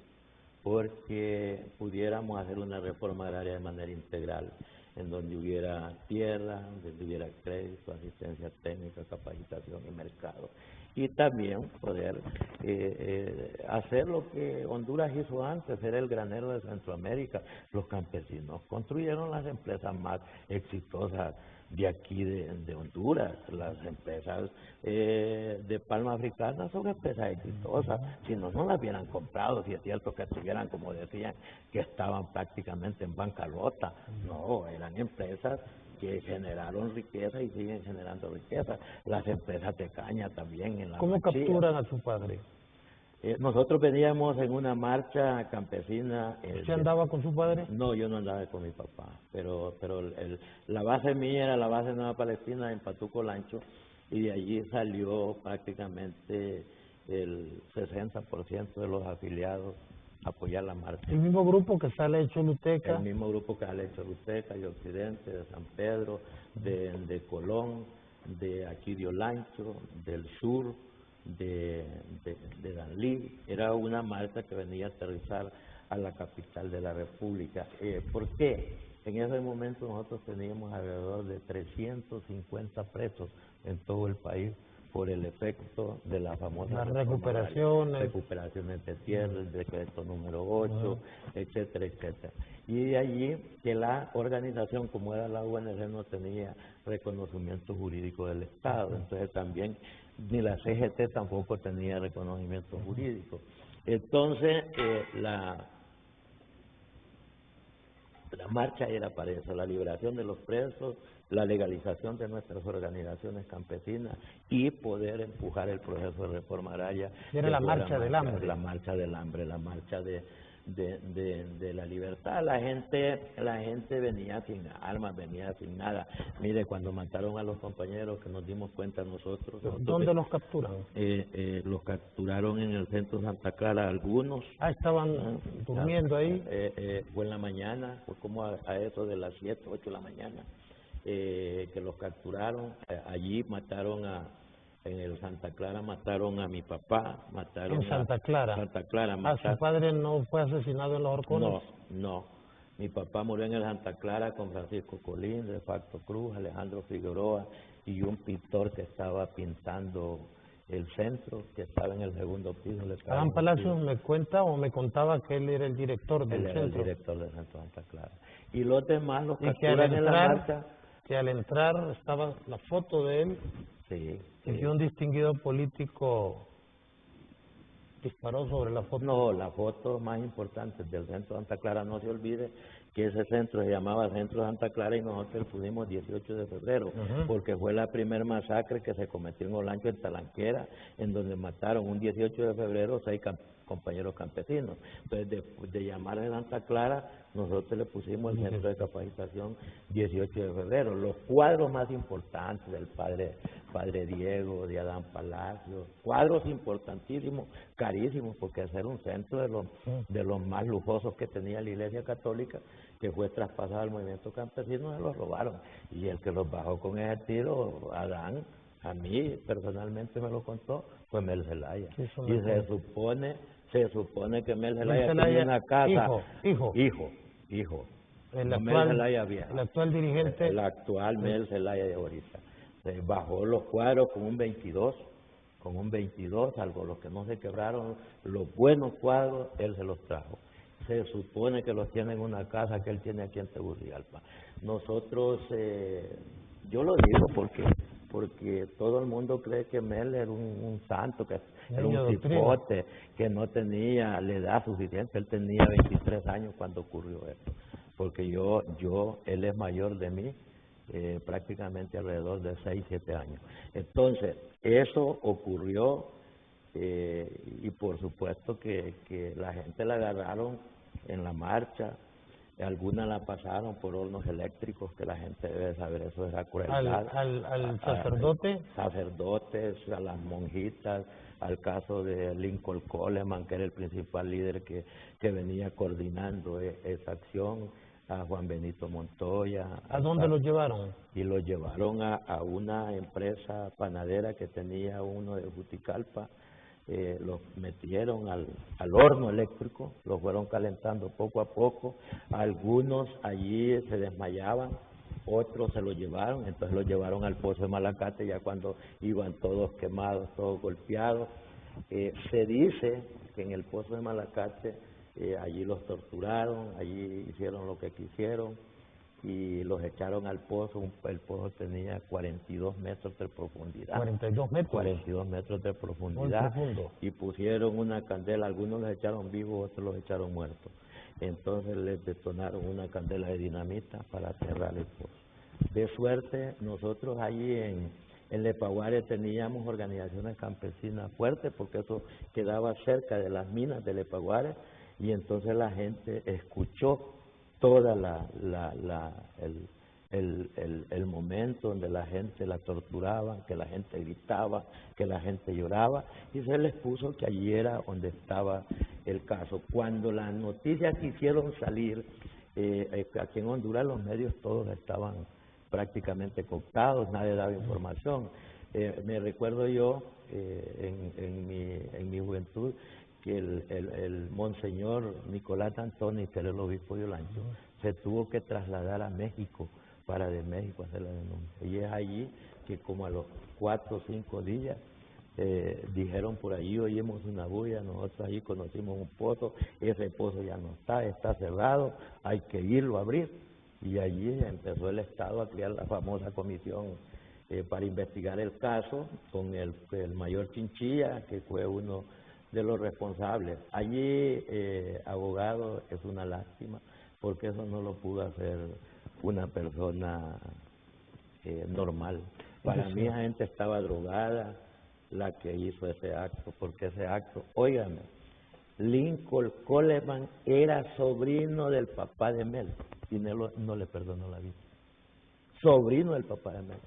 porque pudiéramos hacer una reforma agraria de manera integral, en donde hubiera tierra, donde hubiera crédito, asistencia técnica, capacitación y mercado. Y también poder hacer lo que Honduras hizo antes, ser el granero de Centroamérica. Los campesinos construyeron las empresas más exitosas de aquí de Honduras. Las empresas de palma africana son empresas exitosas, si no, no las hubieran comprado, si es cierto que estuvieran, como decían, que estaban prácticamente en bancarrota. No, eran empresas que generaron riqueza y siguen generando riqueza. Las empresas de caña también en la ¿Cómo Machilla. capturan a su padre? Nosotros veníamos en una marcha campesina. ¿Usted andaba con su padre? No, yo no andaba con mi papá, pero la base mía era la base Nueva Palestina en Patuco Lancho, y de allí salió prácticamente el 60% de los afiliados a apoyar la marcha. ¿El mismo grupo que sale de Choluteca? El mismo grupo que sale de Choluteca, de Occidente, de San Pedro, de Colón, de aquí de Olancho, del sur, de Danlí. Era una marcha que venía a aterrizar a la capital de la República. ¿Por qué? En ese momento nosotros teníamos alrededor de 350 presos en todo el país por el efecto de la famosa recuperaciones de tierra, el decreto número 8, etcétera, etcétera. Y de allí que la organización, como era la ONG, no tenía reconocimiento jurídico del Estado, entonces también ni la CGT tampoco tenía reconocimiento jurídico. Entonces la marcha era para eso, la liberación de los presos, la legalización de nuestras organizaciones campesinas y poder empujar el proceso de reforma agraria. Era la marcha del hambre. La marcha del hambre, la marcha de la libertad. La gente venía sin armas, venía sin nada. Mire, cuando mataron a los compañeros, que nos dimos cuenta nosotros. ¿Dónde los capturan? Los capturaron en el centro Santa Clara algunos. Ah, estaban durmiendo ahí. Fue en la mañana, fue como a eso de las 7, 8 de la mañana, que los capturaron. Allí mataron en el Santa Clara mataron a mi papá, mataron en Santa Clara. Santa Clara. ¿Su padre no fue asesinado en los Horcones? No. Mi papá murió en el Santa Clara con Francisco Colín, de Facto Cruz, Alejandro Figueroa y un pintor que estaba pintando el centro, que estaba en el segundo piso. Adán Palacios me cuenta o me contaba que él era el director del centro. Él era el director del centro Santa Clara. Y los demás los capturan en la marcha. Que al entrar estaba la foto de él. Sí. Y un distinguido político disparó sobre la foto. No, la foto más importante del centro Santa Clara, no se olvide que ese centro se llamaba Centro Santa Clara y nosotros pusimos 18 de febrero, porque fue la primer masacre que se cometió en Olancho, en Talanquera, en donde mataron un 18 de febrero 6 compañeros campesinos. Entonces, de llamar a Santa Clara, nosotros le pusimos el centro de capacitación 18 de febrero. Los cuadros más importantes del padre Diego, de Adán Palacios, cuadros importantísimos, carísimos, porque ese era un centro de los más lujosos que tenía la Iglesia Católica, que fue traspasado al movimiento campesino, se los robaron. Y el que los bajó con ese tiro, Adán, a mí personalmente me lo contó, fue Mel Zelaya. Sí, y se supone que Mel Zelaya tenía una casa. Hijo. El actual dirigente. El actual Mel Zelaya de ahorita. Se bajó los cuadros con un 22, algo los que no se quebraron, los buenos cuadros, él se los trajo. Se supone que los tiene en una casa que él tiene aquí en Tegucigalpa. Nosotros, yo lo digo porque todo el mundo cree que Mel era un santo, que era un cipote, que no tenía la edad suficiente. Él tenía 23 años cuando ocurrió esto, porque él es mayor de mí, prácticamente alrededor de 6, 7 años. Entonces, eso ocurrió y por supuesto que la gente la agarraron en la marcha. Algunas la pasaron por hornos eléctricos, que la gente debe saber, eso es la crueldad. ¿Al sacerdote? Sacerdotes, a las monjitas, al caso de Lincoln Coleman, que era el principal líder que venía coordinando esa acción, a Juan Benito Montoya. ¿A dónde los llevaron? Y los llevaron a una empresa panadera que tenía uno de Juticalpa. Los metieron al horno eléctrico, los fueron calentando poco a poco. Algunos allí se desmayaban, otros se los llevaron, entonces los llevaron al pozo de Malacate ya cuando iban todos quemados, todos golpeados. Se dice que en el pozo de Malacate allí los torturaron, allí hicieron lo que quisieron y los echaron al pozo. El pozo tenía 42 metros de profundidad. 42 metros. 42 metros de profundidad. Muy profundo. Y pusieron una candela, algunos los echaron vivos, otros los echaron muertos. Entonces les detonaron una candela de dinamita para cerrar el pozo. De suerte, nosotros allí en Lepaguare teníamos organizaciones campesinas fuertes, porque eso quedaba cerca de las minas de Lepaguare, y entonces la gente escuchó toda el momento donde la gente la torturaban, que la gente gritaba, que la gente lloraba, y se les puso que allí era donde estaba el caso. Cuando las noticias quisieron salir, aquí en Honduras los medios todos estaban prácticamente cooptados, nadie daba información. Me recuerdo yo en mi juventud que el monseñor Nicolás Antoni, que era el obispo de Olancho, se tuvo que trasladar a México para de México hacer la denuncia. Y es allí que como a los 4 o 5 días dijeron por allí, oímos una bulla, nosotros allí conocimos un pozo, ese pozo ya no está cerrado, hay que irlo a abrir. Y allí empezó el Estado a crear la famosa comisión para investigar el caso con el mayor Chinchilla, que fue uno de los responsables. Allí, abogado, es una lástima, porque eso no lo pudo hacer una persona normal. Para mí, la gente estaba drogada, la que hizo ese acto, porque ese acto, óigame, Lincoln Coleman era sobrino del papá de Mel, y no le perdonó la vida. Sobrino del papá de Mel.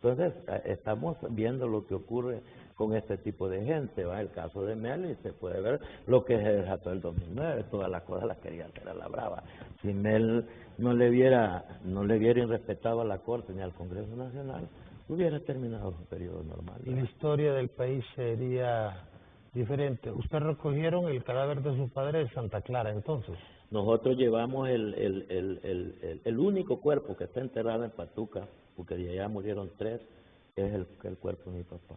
Entonces, estamos viendo lo que ocurre con este tipo de gente, ¿va? El caso de Mel, y se puede ver lo que se desató el 2009, todas las cosas las quería hacer a la brava. Si Mel no le hubiera irrespetado a la Corte ni al Congreso Nacional, hubiera terminado su periodo normal, ¿verdad? Y la historia del país sería diferente. ¿Usted recogieron el cadáver de su padre de Santa Clara entonces? Nosotros llevamos el único cuerpo que está enterrado en Patuca, porque de allá murieron 3, es el cuerpo de mi papá.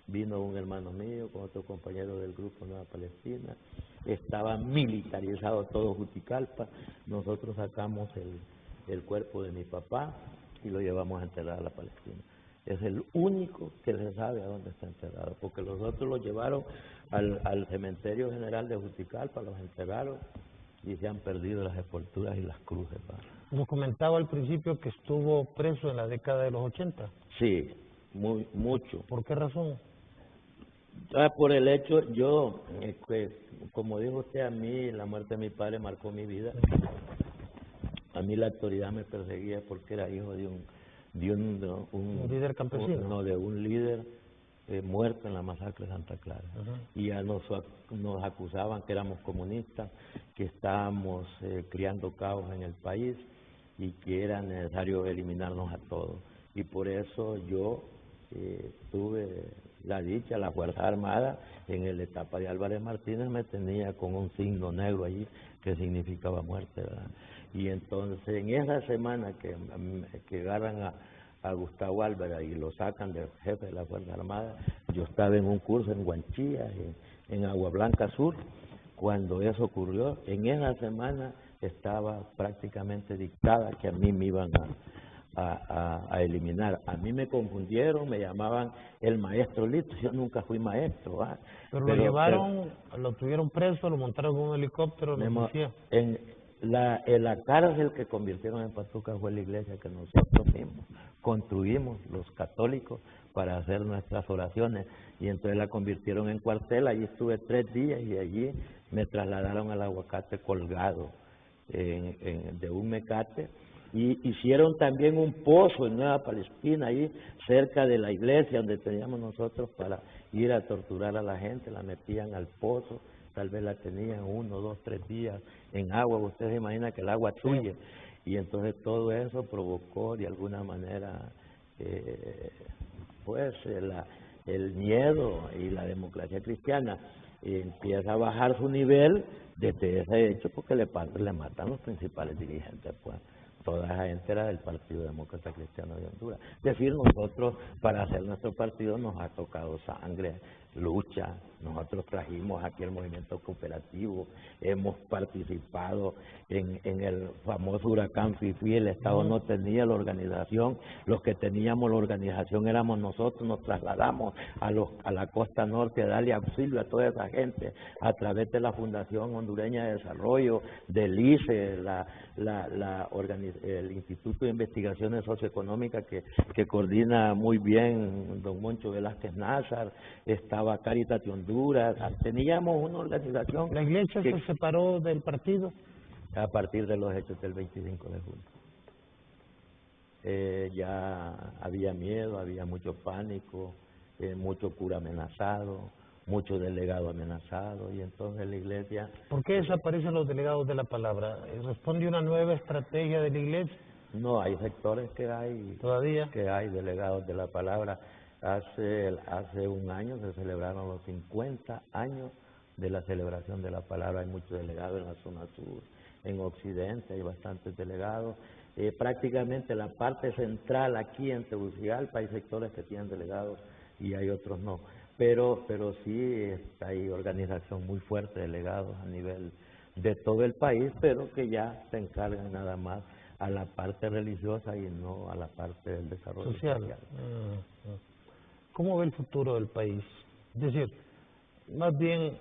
Vino un hermano mío con otro compañero del grupo Nueva Palestina, estaba militarizado todo Juticalpa, nosotros sacamos el cuerpo de mi papá y lo llevamos a enterrar a la Palestina. Es el único que se sabe a dónde está enterrado, porque los otros lo llevaron al cementerio general de Juticalpa, los enterraron y se han perdido las sepulturas y las cruces. Nos comentaba al principio que estuvo preso en la década de los 80. Sí, mucho. ¿Por qué razón? Por el hecho, como dijo usted, a mí la muerte de mi padre marcó mi vida. A mí la autoridad me perseguía porque era hijo de un líder campesino. De un líder muerto en la masacre de Santa Clara. Y ya nos acusaban que éramos comunistas, que estábamos criando caos en el país y que era necesario eliminarnos a todos. Y por eso yo tuve la dicha, la Fuerza Armada, en la etapa de Álvarez Martínez me tenía con un signo negro allí que significaba muerte, ¿verdad? Y entonces en esa semana que agarran a Gustavo Álvarez y lo sacan del jefe de la Fuerza Armada, yo estaba en un curso en Guanchilla, en Agua Blanca Sur, cuando eso ocurrió. En esa semana estaba prácticamente dictada que a mí me iban a eliminar. A mí me confundieron, me llamaban el maestro Lito, yo nunca fui maestro. Pero lo llevaron, lo tuvieron preso, lo montaron en un helicóptero, en la cárcel que convirtieron en Patuca fue la iglesia que nosotros mismos construimos, los católicos, para hacer nuestras oraciones, y entonces la convirtieron en cuartel. Allí estuve 3 días y allí me trasladaron al Aguacate colgado. de un mecate, y hicieron también un pozo en Nueva Palestina, ahí cerca de la iglesia donde teníamos nosotros para ir a torturar a la gente, la metían al pozo, tal vez la tenían 1, 2, 3 días en agua, ustedes se imaginan que el agua tuye, y entonces todo eso provocó de alguna manera el miedo, y la democracia cristiana empieza a bajar su nivel desde ese hecho, porque le matan los principales dirigentes, pues. Toda esa gente era del Partido Demócrata Cristiano de Honduras. Es decir, nosotros, para hacer nuestro partido, nos ha tocado sangre, lucha. Nosotros trajimos aquí el movimiento cooperativo, hemos participado en el famoso huracán Fifi. El Estado no tenía la organización, los que teníamos la organización éramos nosotros. Nos trasladamos a la costa norte a darle auxilio a toda esa gente a través de la Fundación Hondureña de Desarrollo, del ICE, el Instituto de Investigaciones Socioeconómicas que coordina muy bien don Moncho Velázquez Nazar, estaba Cáritas de Honduras. Teníamos una organización. ¿La iglesia se separó del partido? A partir de los hechos del 25 de junio. Ya había miedo, había mucho pánico, mucho cura amenazado, muchos delegados amenazados, y entonces la iglesia... ¿Por qué desaparecen los delegados de la palabra? ¿Responde una nueva estrategia de la iglesia? No, hay sectores que hay... ¿Todavía? Que hay delegados de la palabra. Hace un año se celebraron los 50 años de la celebración de la palabra. Hay muchos delegados en la zona sur, en occidente hay bastantes delegados. Prácticamente la parte central aquí en Tegucigalpa hay sectores que tienen delegados y hay otros no. Pero sí hay organización muy fuerte de delegados a nivel de todo el país, pero que ya se encargan nada más a la parte religiosa y no a la parte del desarrollo social. ¿Cómo ve el futuro del país? Es decir, más bien,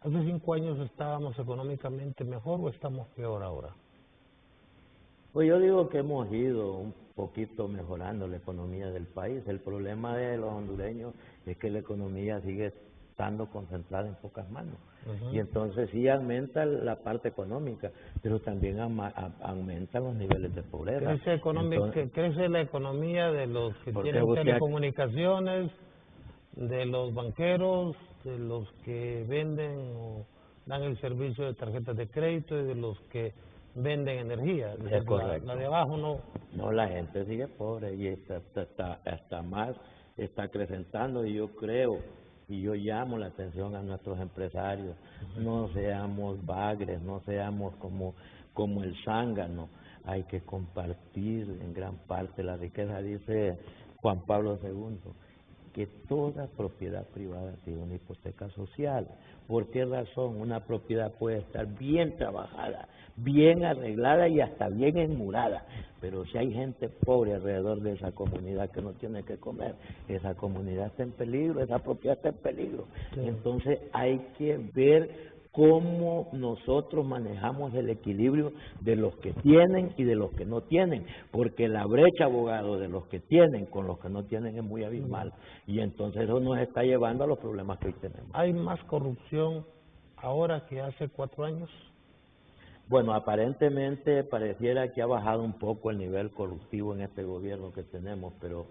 ¿hace 5 años estábamos económicamente mejor o estamos peor ahora? Pues yo digo que hemos ido un poquito mejorando la economía del país. El problema de los hondureños es que la economía sigue estando concentrada en pocas manos. Y entonces sí aumenta la parte económica, pero también aumentan los niveles de pobreza. Crece la economía de los que tienen telecomunicaciones, de los banqueros, de los que venden o dan el servicio de tarjetas de crédito y de los que venden energía. Es correcto. La de abajo no. No, la gente sigue pobre y está más, está acrecentando, y yo creo, y yo llamo la atención a nuestros empresarios, no seamos bagres, no seamos como el zángano, hay que compartir en gran parte la riqueza. Dice Juan Pablo II que toda propiedad privada tiene una hipoteca social. ¿Por qué razón? Una propiedad puede estar bien trabajada, bien arreglada y hasta bien enmurada, pero si hay gente pobre alrededor de esa comunidad que no tiene que comer, esa comunidad está en peligro, esa propiedad está en peligro. Sí. Entonces hay que ver cómo nosotros manejamos el equilibrio de los que tienen y de los que no tienen, porque la brecha, abogado, de los que tienen con los que no tienen es muy abismal, y entonces eso nos está llevando a los problemas que hoy tenemos. ¿Hay más corrupción ahora que hace 4 años? Bueno, aparentemente pareciera que ha bajado un poco el nivel corruptivo en este gobierno que tenemos, pero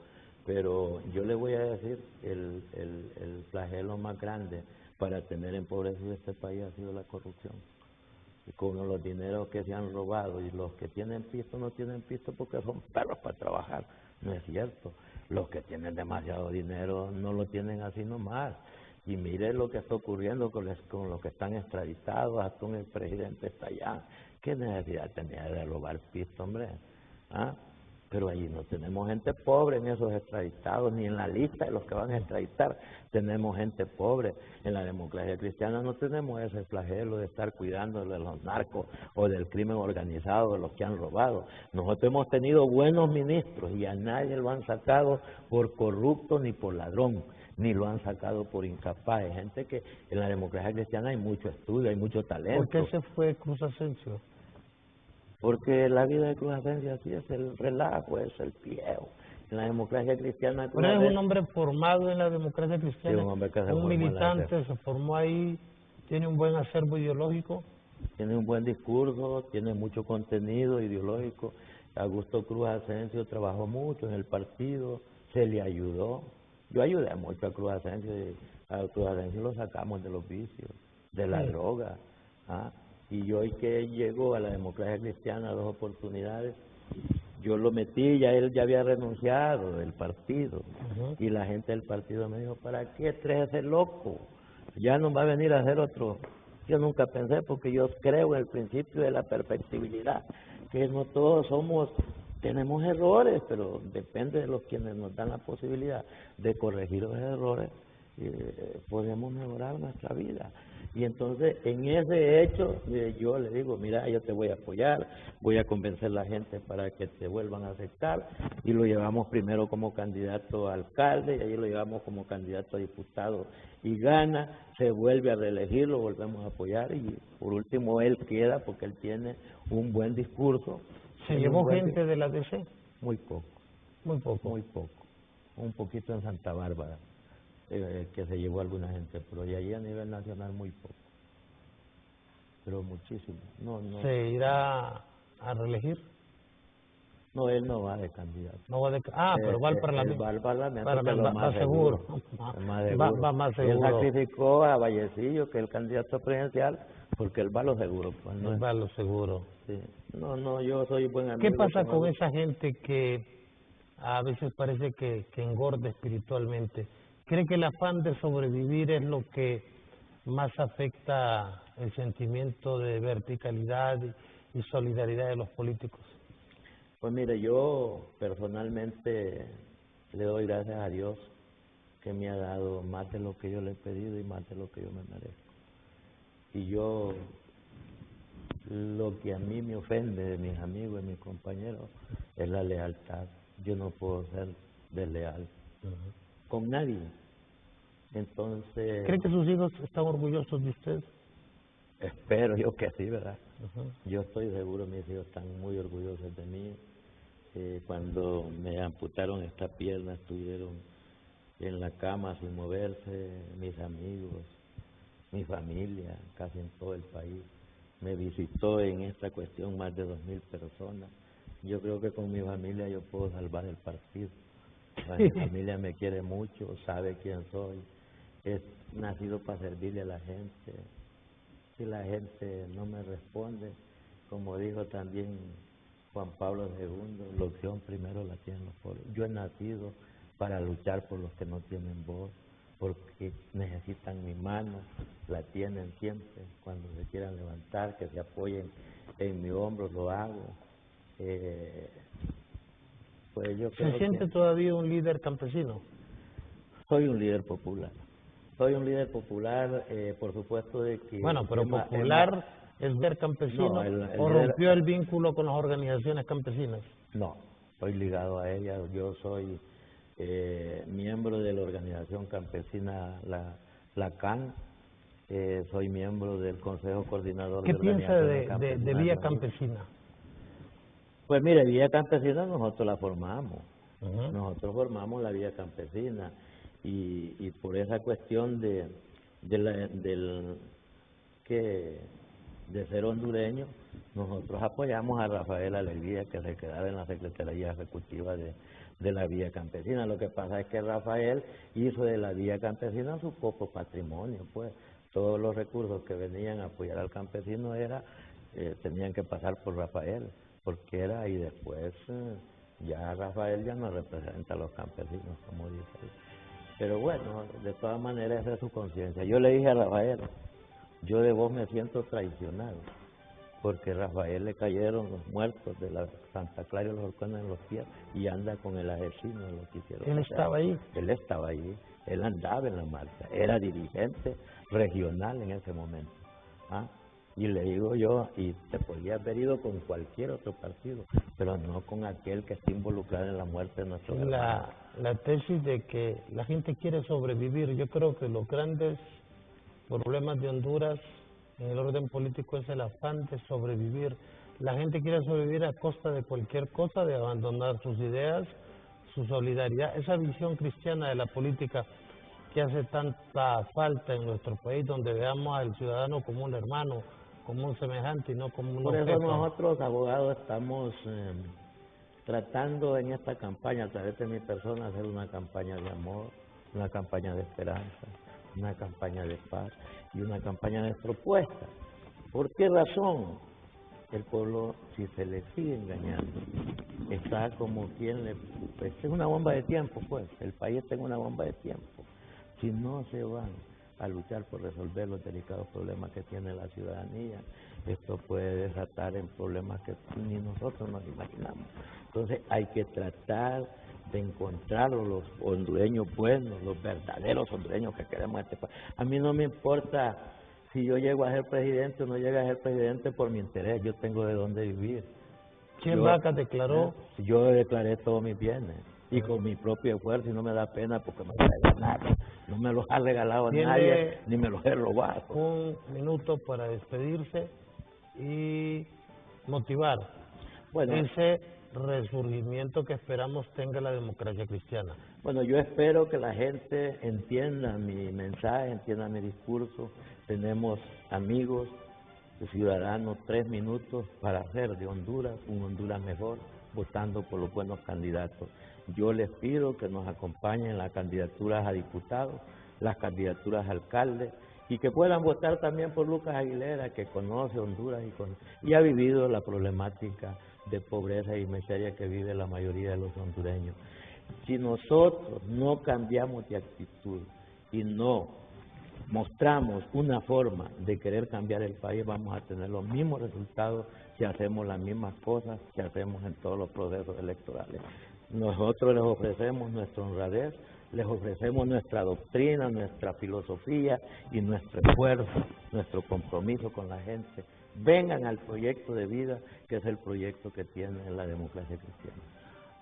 yo le voy a decir, el flagelo más grande para tener empobrecido este país ha sido la corrupción. Y con los dineros que se han robado, y los que tienen pisto no tienen pisto porque son perros para trabajar, no es cierto. Los que tienen demasiado dinero no lo tienen así nomás. Y mire lo que está ocurriendo con los que están extraditados, hasta el presidente está allá. ¿Qué necesidad tenía de robar pisto, hombre? ¿Ah? Pero ahí no tenemos gente pobre en esos extraditados, ni en la lista de los que van a extraditar tenemos gente pobre. En la democracia cristiana no tenemos ese flagelo de estar cuidando de los narcos o del crimen organizado, de los que han robado. Nosotros hemos tenido buenos ministros y a nadie lo han sacado por corrupto ni por ladrón, ni lo han sacado por incapaz. Hay gente que en la democracia cristiana hay mucho estudio, hay mucho talento. ¿Por qué se fue Cruz Asensio? Porque la vida de Cruz Asensio así es el relajo, es el viejo. En la democracia cristiana... Pero es un hombre formado en la democracia cristiana, sí, un hombre que un militante, se formó ahí, tiene un buen acervo ideológico. Tiene un buen discurso, tiene mucho contenido ideológico. Augusto Cruz Asensio trabajó mucho en el partido, se le ayudó. Yo ayudé mucho a Cruz Asensio, y a Cruz Asensio lo sacamos de los vicios, de la droga. ¿Ah? Y yo hoy que llegó a la democracia cristiana 2 oportunidades, yo lo metí, ya él ya había renunciado del partido. Y la gente del partido me dijo, ¿para qué traes ese loco? Ya no va a venir a hacer otro. Yo nunca pensé, porque yo creo en el principio de la perfectibilidad, que no todos tenemos errores, pero depende de los quienes nos dan la posibilidad de corregir los errores, podemos mejorar nuestra vida. Y entonces, en ese hecho, yo le digo, mira, yo te voy a apoyar, voy a convencer a la gente para que te vuelvan a aceptar, y lo llevamos primero como candidato a alcalde, y ahí lo llevamos como candidato a diputado, y gana, se vuelve a reelegir, lo volvemos a apoyar, y por último él queda porque él tiene un buen discurso. ¿Se llevó gente de la DC? Muy poco. Muy poco. Muy poco. Un poquito en Santa Bárbara, que se llevó alguna gente, pero de allí a nivel nacional muy poco. Pero muchísimo. No. ¿Se irá a reelegir? No, él no va de candidato. No va de, pero va al Parlamento. Va al Parlamento, Va seguro. Va más seguro. Él sacrificó a Vallecillo, que es el candidato presidencial, porque él va a lo seguro. Pues, ¿no? Él va a lo seguro. Sí. No, yo soy buen amigo. ¿Qué pasa con esa gente que a veces parece que engorda espiritualmente? ¿Cree que el afán de sobrevivir es lo que más afecta el sentimiento de verticalidad y solidaridad de los políticos? Pues mire, yo personalmente le doy gracias a Dios que me ha dado más de lo que yo le he pedido y más de lo que yo me merezco. Y yo, lo que a mí me ofende de mis amigos y mis compañeros es la lealtad. Yo no puedo ser desleal con nadie. Entonces, ¿cree que sus hijos están orgullosos de usted? Espero yo que sí, ¿verdad? Yo estoy seguro, mis hijos están muy orgullosos de mí. Cuando me amputaron esta pierna, estuvieron en la cama sin moverse, mis amigos, mi familia, casi en todo el país. Me visitó en esta cuestión más de 2.000 personas. Yo creo que con mi familia yo puedo salvar el partido. Mi familia me quiere mucho, sabe quién soy. He nacido para servirle a la gente. Si la gente no me responde, como dijo también Juan Pablo II, la opción primero la tienen los pobres. Yo he nacido para luchar por los que no tienen voz, porque necesitan mi mano, la tienen siempre. Cuando se quieran levantar, que se apoyen en mi hombro, lo hago. Pues yo creo ¿Se siente todavía un líder campesino? Soy un líder popular. Soy un líder popular, por supuesto de que... Bueno, pero popular es líder campesino, no, ¿o rompió el vínculo con las organizaciones campesinas? No, estoy ligado a ellas. Yo soy miembro de la organización campesina, la CAN, soy miembro del Consejo Coordinador de Organizaciones Campesinas. ¿Qué piensa de Vía Campesina? Pues mire, Vía Campesina nosotros la formamos. Nosotros formamos la Vía Campesina. Y por esa cuestión de ser hondureño, nosotros apoyamos a Rafael Alegría que se quedara en la Secretaría Ejecutiva de la Vía Campesina. Lo que pasa es que Rafael hizo de la Vía Campesina su propio patrimonio, pues todos los recursos que venían a apoyar al campesino tenían que pasar por Rafael, porque y después ya Rafael ya no representa a los campesinos, como dice él. Pero bueno, de todas maneras esa es su conciencia. Yo le dije a Rafael, yo de vos me siento traicionado, porque a Rafael le cayeron los muertos de la Santa Clara y los Orcones en los pies y anda con el asesino de lo que hicieron. ¿Él estaba ahí? Él estaba ahí, él andaba en la marcha, era dirigente regional en ese momento. Y le digo yo, y te podía haber ido con cualquier otro partido, pero no con aquel que está involucrado en la muerte de nuestro hermano. La tesis de que la gente quiere sobrevivir, yo creo que los grandes problemas de Honduras en el orden político es el afán de sobrevivir. La gente quiere sobrevivir a costa de cualquier cosa, de abandonar sus ideas, su solidaridad, esa visión cristiana de la política que hace tanta falta en nuestro país, donde veamos al ciudadano como un hermano, como un semejante y no como un Por eso objeto. nosotros, abogados, estamos tratando en esta campaña, a través de mi persona, hacer una campaña de amor, una campaña de esperanza, una campaña de paz y una campaña de propuestas. ¿Por qué razón? El pueblo, si se le sigue engañando, está como quien le... Pues, es una bomba de tiempo, pues. El país está en una bomba de tiempo. Si no se van a luchar por resolver los delicados problemas que tiene la ciudadanía, esto puede desatar en problemas que ni nosotros nos imaginamos. Entonces hay que tratar de encontrar los hondureños buenos, los verdaderos hondureños que queremos este país. A mí no me importa si yo llego a ser presidente o no llego a ser presidente por mi interés, yo tengo de dónde vivir. Chel Vacas declaró... Yo declaré todos mis bienes y con mi propio esfuerzo, y no me da pena porque me los he ganado. No me los ha regalado nadie, ni me los he robado. Un minuto para despedirse y motivar ese resurgimiento que esperamos tenga la democracia cristiana. Bueno, yo espero que la gente entienda mi mensaje, entienda mi discurso. Tenemos amigos, ciudadanos, 3 minutos para hacer de Honduras un Honduras mejor, votando por los buenos candidatos. Yo les pido que nos acompañen en las candidaturas a diputados, las candidaturas a alcaldes, y que puedan votar también por Lucas Aguilera, que conoce Honduras y ha vivido la problemática de pobreza y miseria que vive la mayoría de los hondureños. Si nosotros no cambiamos de actitud y no mostramos una forma de querer cambiar el país, vamos a tener los mismos resultados si hacemos las mismas cosas que hacemos en todos los procesos electorales. Nosotros les ofrecemos nuestra honradez, les ofrecemos nuestra doctrina, nuestra filosofía y nuestro esfuerzo, nuestro compromiso con la gente. Vengan al proyecto de vida, que es el proyecto que tiene la democracia cristiana.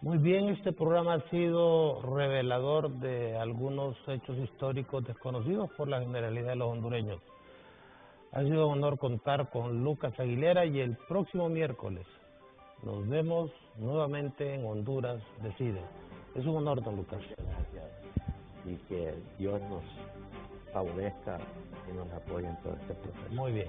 Muy bien, este programa ha sido revelador de algunos hechos históricos desconocidos por la generalidad de los hondureños. Ha sido un honor contar con Lucas Aguilera y el próximo miércoles nos vemos nuevamente en Honduras Decide. Es un honor, don Lucas. Gracias. Y que Dios nos favorezca y nos apoye en todo este proceso. Muy bien.